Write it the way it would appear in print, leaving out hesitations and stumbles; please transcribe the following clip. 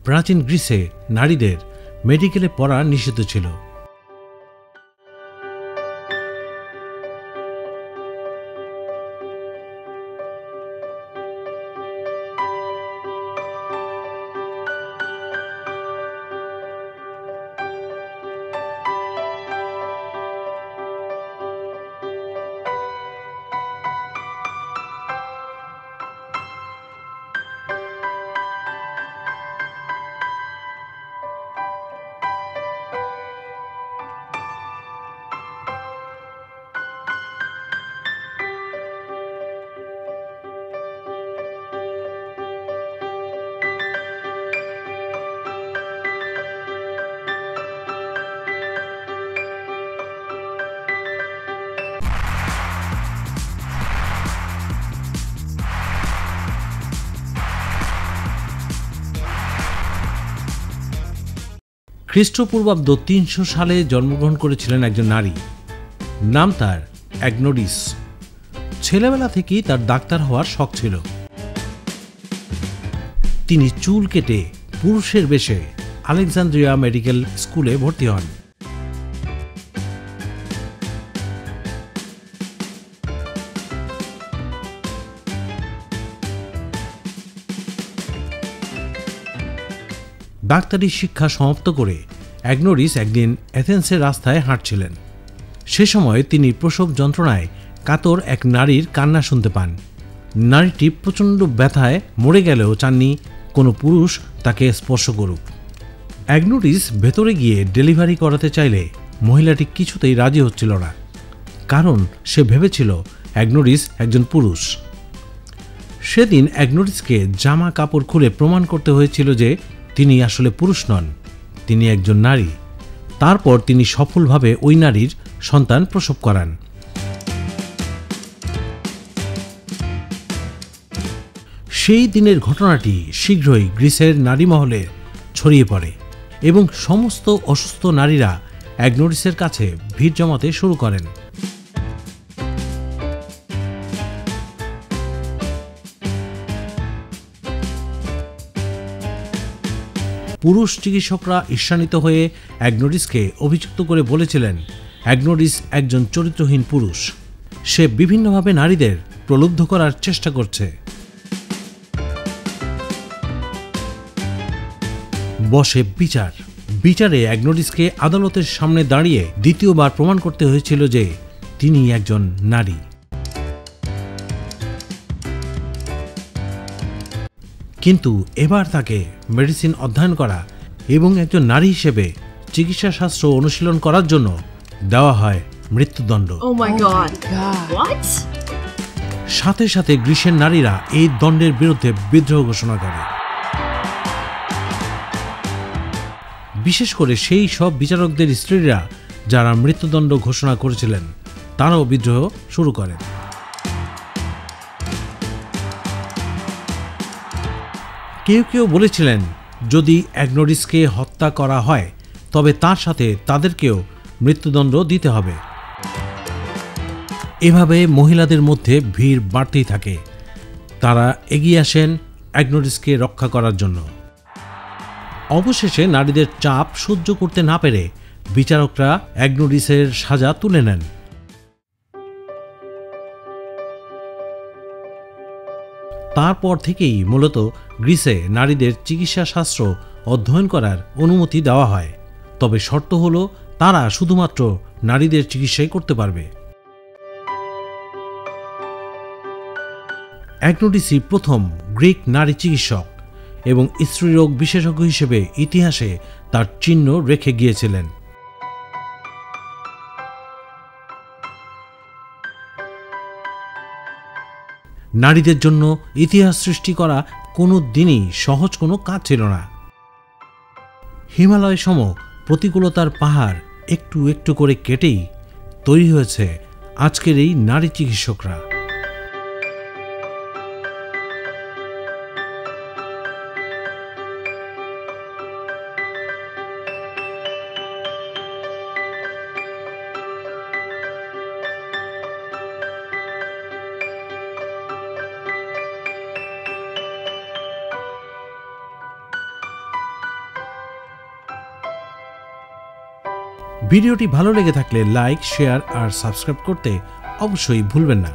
প্রাচীন গ্রিসে নারীদের মেডিকেলে পড়া নিষিদ্ধ ছিল। খ্রিস্টপূর্বাব্দ ৩০০ সালে জন্মগ্রহণ করেছিলেন একজন নারী, নাম তার অ্যাগনোডিস। ছেলেবেলা থেকেই তার ডাক্তার হওয়ার শখ ছিল। তিনি চুল কেটে পুরুষের বেশে আলেকজান্দ্রিয়া মেডিকেল স্কুলে ভর্তি হন। ডাক্তারি শিক্ষা সমাপ্ত করে অ্যাগনোডিস একদিন অ্যাথেন্সের রাস্তায় হাঁটছিলেন। সে সময় তিনি প্রসব যন্ত্রণায় কাতর এক নারীর কান্না শুনতে পান। নারীটি প্রচণ্ড ব্যথায় মরে গেলেও চাননি কোনো পুরুষ তাকে স্পর্শ করুক। অ্যাগনোডিস ভেতরে গিয়ে ডেলিভারি করাতে চাইলে মহিলাটি কিছুতেই রাজি হচ্ছিল না, কারণ সে ভেবেছিল অ্যাগনোডিস একজন পুরুষ। সেদিন অ্যাগনোডিসকে জামা কাপড় খুলে প্রমাণ করতে হয়েছিল যে তিনি আসলে পুরুষ নন, তিনি একজন নারী। তারপর তিনি সফলভাবে ওই নারীর সন্তান প্রসব করান। সেই দিনের ঘটনাটি শীঘ্রই গ্রিসের নারী মহলে ছড়িয়ে পড়ে এবং সমস্ত অসুস্থ নারীরা অ্যাগনোডিসের কাছে ভিড় জমাতে শুরু করেন। পুরুষ চিকিৎসকরা ঈর্ষান্বিত হয়ে অ্যাগনোডিসকে অভিযুক্ত করে বলেছিলেন অ্যাগনোডিস একজন চরিত্রহীন পুরুষ, সে বিভিন্নভাবে নারীদের প্রলুব্ধ করার চেষ্টা করছে। বসে বিচারে অ্যাগনোডিসকে আদালতের সামনে দাঁড়িয়ে দ্বিতীয়বার প্রমাণ করতে হয়েছিল যে তিনি একজন নারী। কিন্তু এবার তাকে মেডিসিন অধ্যয়ন করা এবং একজন নারী হিসেবে চিকিৎসা শাস্ত্র অনুশীলন করার জন্য দেওয়া হয় মৃত্যুদণ্ড। সাথে সাথে গ্রিসের নারীরা এই দণ্ডের বিরুদ্ধে বিদ্রোহ ঘোষণা করে। বিশেষ করে সেই সব বিচারকদের স্ত্রীরা যারা মৃত্যুদণ্ড ঘোষণা করেছিলেন, তারাও বিদ্রোহ শুরু করেন। কেউ কেউ বলেছিলেন যদি অ্যাগনোডিসকে হত্যা করা হয় তবে তার সাথে তাদেরকেও মৃত্যুদণ্ড দিতে হবে। এভাবে মহিলাদের মধ্যে ভিড় বাড়তেই থাকে। তারা এগিয়ে আসেন অ্যাগনোডিসকে রক্ষা করার জন্য। অবশেষে নারীদের চাপ সহ্য করতে না পেরে বিচারকরা অ্যাগনোডিসের সাজা তুলে নেন। তারপর থেকেই মূলত গ্রিসে নারীদের চিকিৎসা শাস্ত্র অধ্যয়ন করার অনুমতি দেওয়া হয়, তবে শর্ত হল তারা শুধুমাত্র নারীদের চিকিৎসাই করতে পারবে। অ্যাগনোডিসই প্রথম গ্রিক নারী চিকিৎসক এবং স্ত্রীরোগ বিশেষজ্ঞ হিসেবে ইতিহাসে তার চিহ্ন রেখে গিয়েছিলেন। নারীদের জন্য ইতিহাস সৃষ্টি করা কোনো দিনই সহজ কোনো কাজ ছিল না। হিমালয় সম প্রতিকূলতার পাহাড় একটু একটু করে কেটেই তৈরি হয়েছে আজকের এই নারী চিকিৎসকরা। ভিডিওটি ভালো লেগে থাকলে লাইক, শেয়ার আর সাবস্ক্রাইব করতে অবশ্যই ভুলবেন না।